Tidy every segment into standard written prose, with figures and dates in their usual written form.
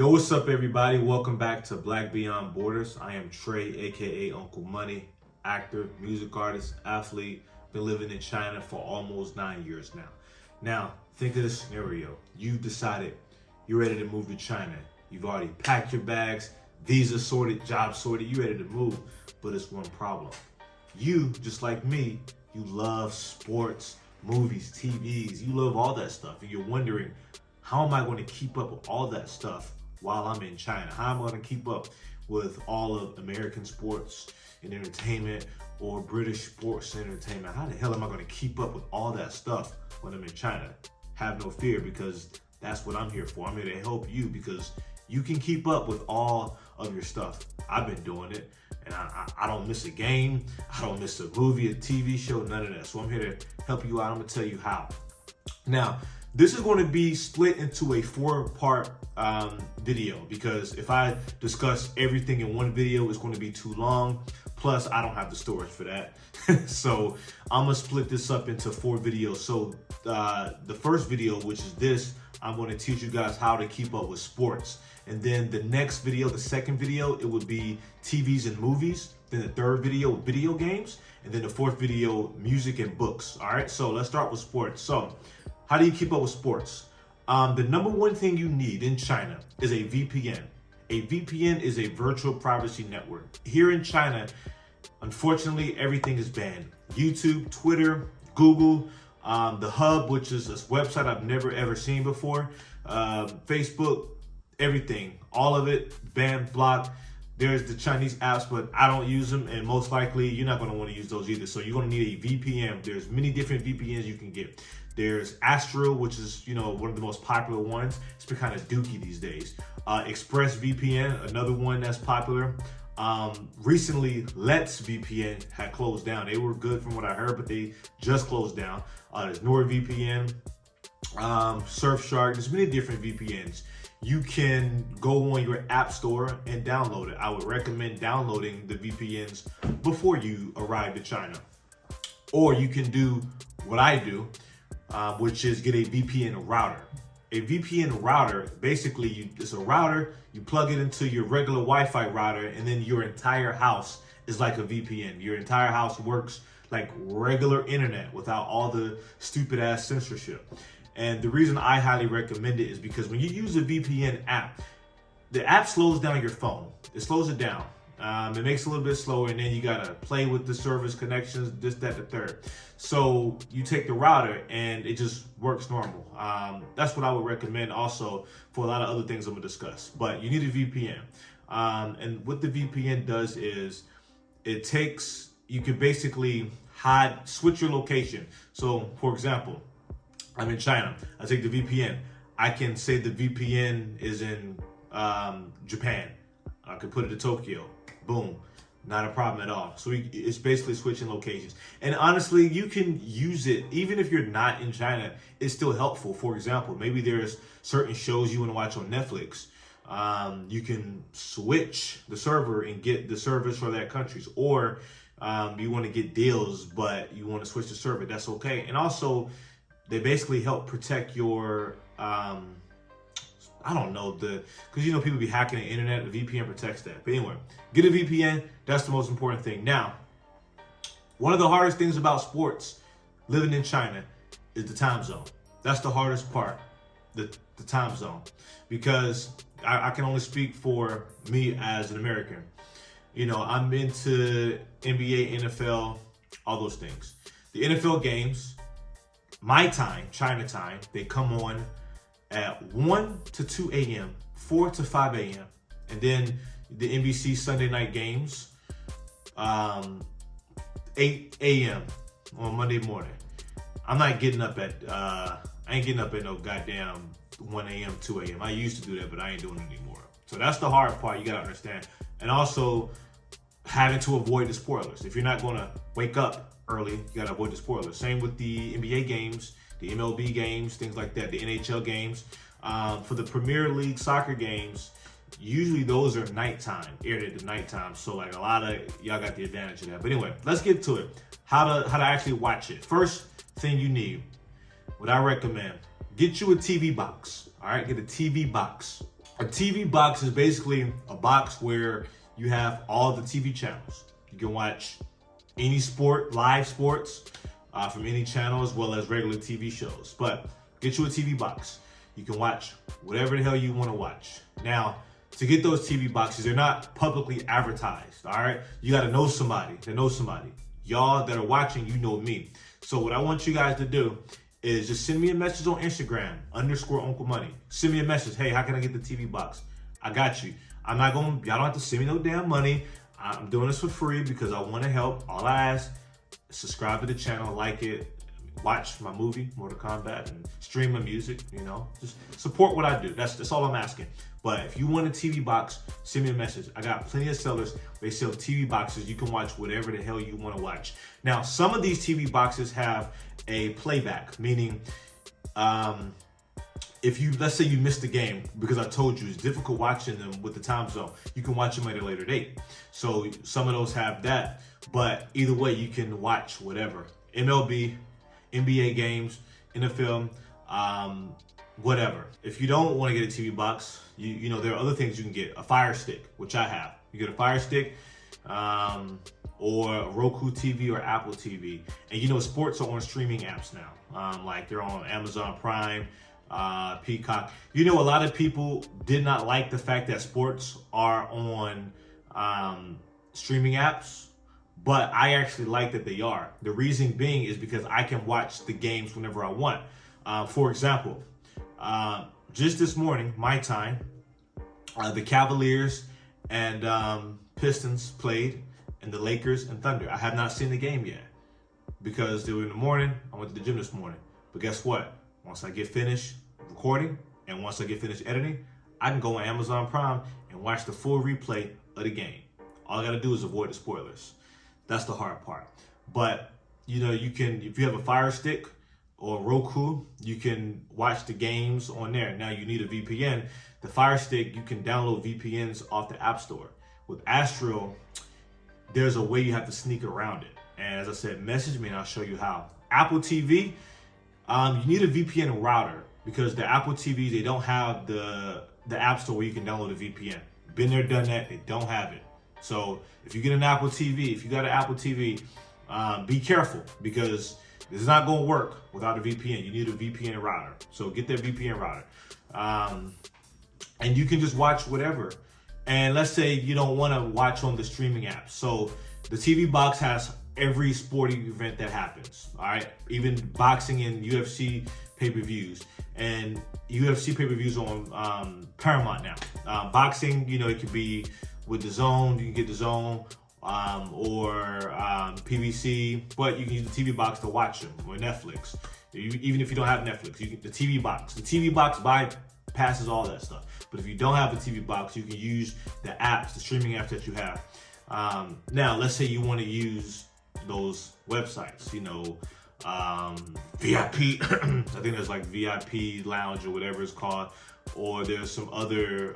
Yo, what's up, everybody? Welcome back to Black Beyond Borders. I am Trey, aka Uncle Money, actor, music artist, athlete. Been living in China for almost 9 years now. Now, think of this scenario. You've decided you're ready to move to China. You've already packed your bags, visa sorted, job sorted, you're ready to move. But it's one problem. You, just like me, you love sports, movies, TVs, you love all that stuff. And you're wondering, how am I going to keep up with all that stuff while I'm in China? How am I going to keep up with all of American sports and entertainment or British sports and entertainment? How the hell am I going to keep up with all that stuff when I'm in China? Have no fear, because that's what I'm here for. I'm here to help you because you can keep up with all of your stuff. I've been doing it, and I don't miss a game. I don't miss a movie, a TV show, none of that. So I'm here to help you out. I'm going to tell you how. Now, this is going to be split into a 4-part video, because if I discuss everything in one video, it's going to be too long. Plus, I don't have the storage for that. So I'm going to split this up into 4 videos. So the first video, which is this, I'm going to teach you guys how to keep up with sports. And then the next video, the second video, it would be TVs and movies. Then the third video, video games. And then the fourth video, music and books. All right, so let's start with sports. So how do you keep up with sports? The number one thing you need in China is a VPN. A VPN is a virtual privacy network. Here in China, unfortunately, everything is banned. YouTube, Twitter, Google, the Hub, which is this website I've never ever seen before, Facebook, everything, all of it banned, blocked. There's the Chinese apps, but I don't use them, and most likely you're not going to want to use those either. So you're going to need a VPN. There's many different VPNs you can get. There's Astro, which is, one of the most popular ones. It's been kind of dookie these days. Express VPN, another one that's popular. Recently, Let's VPN had closed down. They were good from what I heard, but they just closed down. There's NordVPN, Surfshark. There's many different VPNs. You can go on your app store and download it. I would recommend downloading the VPNs before you arrive to China. Or you can do what I do, which is get a VPN router. A VPN router, basically, it's a router, you plug it into your regular Wi-Fi router, and then your entire house is like a VPN. Your entire house works like regular internet without all the stupid ass censorship. And the reason I highly recommend it is because when you use a VPN app, the app slows down your phone. It slows it down. It makes it a little bit slower, and then you gotta play with the service connections, this, that, the third. So you take the router and it just works normal. That's what I would recommend also for a lot of other things I'm gonna discuss. But you need a VPN. And what the VPN does is you can basically switch your location. So for example, I'm in China. I take the VPN. I can say the VPN is in Japan. I could put it to Tokyo. Boom. Not a problem at all. So it's basically switching locations. And honestly, you can use it even if you're not in China. It's still helpful. For example, maybe there's certain shows you want to watch on Netflix. You can switch the server and get the service for that countries. Or you want to get deals, but you want to switch the server. That's okay. And also, they basically help protect your I don't know, because people be hacking the internet. The VPN protects that. But anyway, get a VPN. That's the most important thing. Now, one of the hardest things about sports living in China is the time zone. That's the hardest part, the time zone, because I can only speak for me as an American. I'm into NBA, NFL, all those things. The NFL games, my time, China time, they come on at 1 to 2 a.m., 4 to 5 a.m. And then the NBC Sunday night games, 8 a.m. on Monday morning. I'm not getting up I ain't getting up at no goddamn 1 a.m., 2 a.m. I used to do that, but I ain't doing it anymore. So that's the hard part you gotta understand. And also having to avoid the spoilers. If you're not gonna wake up early, you gotta avoid the spoilers. Same with the NBA games, the MLB games, things like that, the NHL games. For the Premier League soccer games, usually those are nighttime, aired at the nighttime. So like a lot of y'all got the advantage of that. But anyway, let's get to it. How to actually watch it. First thing you need, what I recommend, get you a TV box. All right, get a TV box. A TV box is basically a box where you have all the TV channels. You can watch any sport, live sports from any channel, as well as regular TV shows. But get you a TV box. You can watch whatever the hell you want to watch. Now, to get those TV boxes, they're not publicly advertised, all right? You got to know somebody that knows somebody. Y'all that are watching, you know me. So what I want you guys to do is just send me a message on Instagram, _Uncle Money. Send me a message. Hey, how can I get the TV box? I got you. I'm not going, y'all don't have to send me no damn money. I'm doing this for free because I want to help. All I ask, subscribe to the channel, like it, watch my movie, Mortal Kombat, and stream my music, you know. Just support what I do. That's all I'm asking. But if you want a TV box, send me a message. I got plenty of sellers. They sell TV boxes. You can watch whatever the hell you want to watch. Now, some of these TV boxes have a playback, meaning if you, let's say you missed the game, because I told you it's difficult watching them with the time zone, you can watch them at a later date. So some of those have that, but either way, you can watch whatever. MLB, NBA games, NFL, whatever. If you don't want to get a TV box, you know, there are other things you can get. A Fire Stick, which I have. You get a Fire Stick, or a Roku TV or Apple TV. And you know, sports are on streaming apps now. Like they're on Amazon Prime, Peacock. You know, a lot of people did not like the fact that sports are on streaming apps, but I actually like that they are. The reason being is because I can watch the games whenever I want. For example, just this morning, my time, the Cavaliers and Pistons played, and the Lakers and Thunder. I have not seen the game yet because they were in the morning. I went to the gym this morning. But guess what? Once I get finished recording and once I get finished editing, I can go on Amazon Prime and watch the full replay of the game. All I gotta do is avoid the spoilers. That's the hard part. But you know, you can, if you have a Fire Stick or Roku, you can watch the games on there. Now you need a VPN. The Fire Stick, you can download VPNs off the App Store. With Astro, there's a way you have to sneak around it. And as I said, message me and I'll show you how. Apple TV, you need a VPN router because the Apple TV, they don't have the App Store where you can download a VPN. Been there, done that, they don't have it. So if you get an Apple TV, if you got an Apple TV, be careful because this is not gonna work without a VPN. You need a VPN router. So get that VPN router. And you can just watch whatever. And let's say you don't wanna watch on the streaming apps. So the TV box has every sporting event that happens, all right? Even boxing and UFC pay-per-views. And UFC pay-per-views on Paramount now. Boxing, you know, it could be with the Zone, you can get the Zone, or PBC, but you can use the TV box to watch them, or Netflix. Even if you don't have Netflix, you can, the TV box. The TV box bypasses all that stuff. But if you don't have a TV box, you can use the apps, the streaming apps that you have. Now, let's say you want to use those websites, you know, VIP, I think there's like VIP Lounge or whatever it's called, or there's some other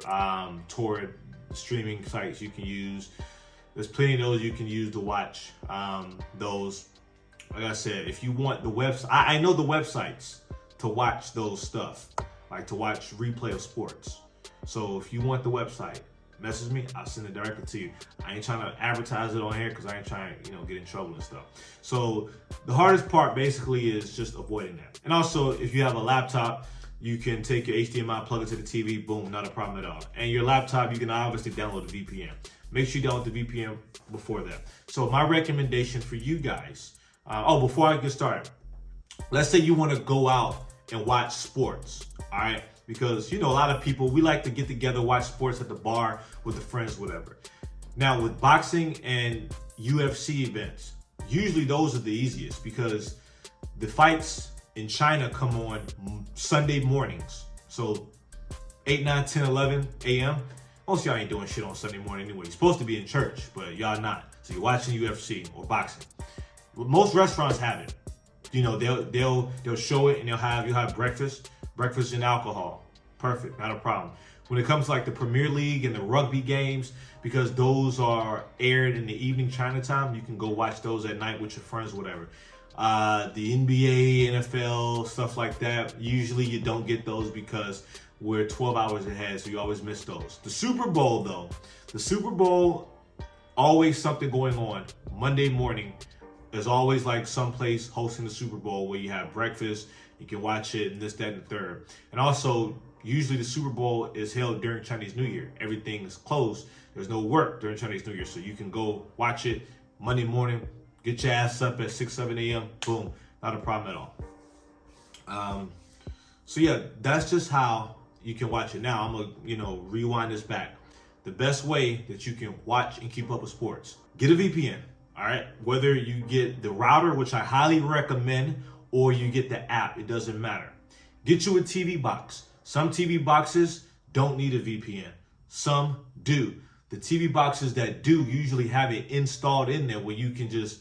torrent streaming sites you can use. There's plenty of those you can use to watch those. Like I said, if you want the website, I know the websites to watch those stuff, like to watch replay of sports. So if you want the website, message me, I'll send it directly to you. I ain't trying to advertise it on here because I ain't trying to, you know, get in trouble and stuff. So the hardest part basically is just avoiding that. And also, if you have a laptop, you can take your HDMI, plug it to the TV, boom, not a problem at all. And your laptop, you can obviously download the VPN. Make sure you download the VPN before that. So my recommendation for you guys, before I get started, let's say you want to go out and watch sports, all right? Because, you know, a lot of people, we like to get together, watch sports at the bar with the friends, whatever. Now, with boxing and UFC events, usually those are the easiest because the fights in China come on Sunday mornings. So 8, 9, 10, 11 a.m. Most of y'all ain't doing shit on Sunday morning anyway. You're supposed to be in church, but y'all not. So you're watching UFC or boxing. Most restaurants have it. You know, they'll show it and you'll have breakfast and alcohol. Perfect, not a problem. When it comes to like the Premier League and the rugby games, because those are aired in the evening China time, you can go watch those at night with your friends, whatever. The NBA, NFL, stuff like that, usually you don't get those because we're 12 hours ahead, so you always miss those. The Super Bowl, though, the Super Bowl, always something going on. Monday morning, there's always like someplace hosting the Super Bowl where you have breakfast, you can watch it, and this, that, and the third. And also, usually the Super Bowl is held during Chinese New Year. Everything is closed. There's no work during Chinese New Year, so you can go watch it Monday morning, get your ass up at 6, 7 a.m., boom, not a problem at all. So yeah, that's just how you can watch it. Now, I'm gonna, rewind this back. The best way that you can watch and keep up with sports, get a VPN, all right? Whether you get the router, which I highly recommend, or you get the app, it doesn't matter. Get you a TV box. Some TV boxes don't need a VPN. Some do. The TV boxes that do usually have it installed in there where you can just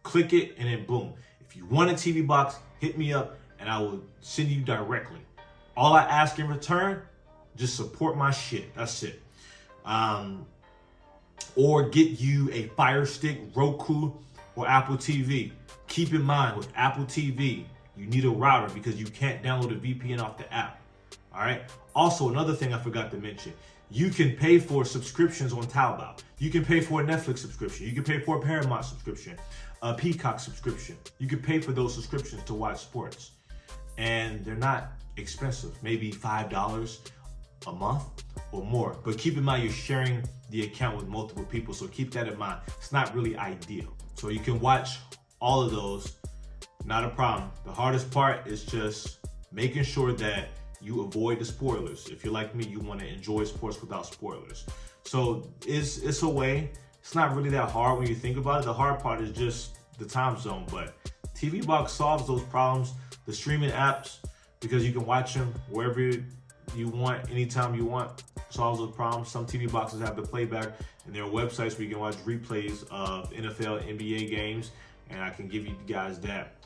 click it and then boom. If you want a TV box, hit me up and I will send you directly. All I ask in return, just support my shit. That's it. Or get you a Fire Stick, Roku, or Apple TV. Keep in mind, with Apple TV, you need a router because you can't download a VPN off the app. All right. Also, another thing I forgot to mention, you can pay for subscriptions on Taobao. You can pay for a Netflix subscription. You can pay for a Paramount subscription, a Peacock subscription. You can pay for those subscriptions to watch sports. And they're not expensive, maybe $5 a month or more. But keep in mind, you're sharing the account with multiple people. So keep that in mind. It's not really ideal. So you can watch all of those, not a problem. The hardest part is just making sure that you avoid the spoilers. If you're like me, you want to enjoy sports without spoilers. So it's a way. It's not really that hard when you think about it. The hard part is just the time zone, but TV Box solves those problems. The streaming apps, because you can watch them wherever you want, anytime you want, solves those problems. Some TV boxes have the playback, and there are websites where you can watch replays of NFL, NBA games, and I can give you guys that,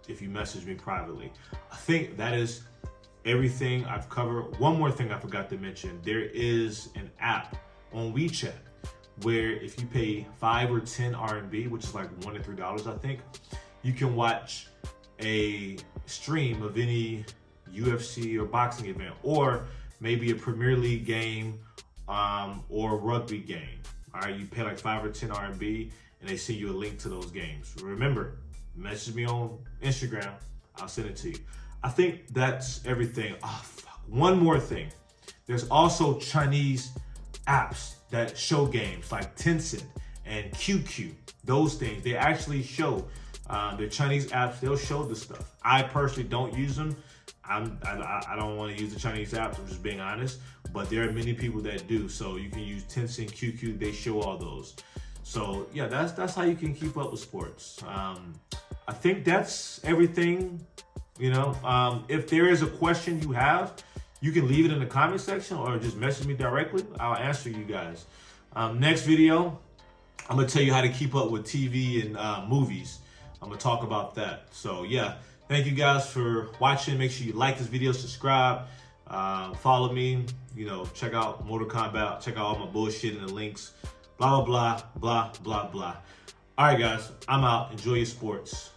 if you message me privately. I think that is everything I've covered. One more thing I forgot to mention. There is an app on WeChat where if you pay 5 or 10 RMB, which is like $1 to $3, I think, you can watch a stream of any UFC or boxing event, or maybe a Premier League game, or a rugby game. All right, you pay like 5 or 10 RMB, and they send you a link to those games. Remember, message me on Instagram. I'll send it to you. I think that's everything. Oh, fuck. One more thing. There's also Chinese apps that show games like Tencent and QQ. Those things, they actually show. They're Chinese apps. They'll show this stuff. I personally don't use them. I don't want to use the Chinese apps. I'm just being honest. But there are many people that do. So you can use Tencent, QQ. They show all those. So yeah, that's how you can keep up with sports. I think that's everything. If there is a question you have, you can leave it in the comment section or just message me directly. I'll answer you guys. Next video, I'm gonna tell you how to keep up with TV and movies. I'm gonna talk about that. So yeah, thank you guys for watching. Make sure you like this video, subscribe, follow me. Check out Mortal Kombat. Check out all my bullshit in the links. Blah blah blah blah blah blah. All right, guys, I'm out. Enjoy your sports.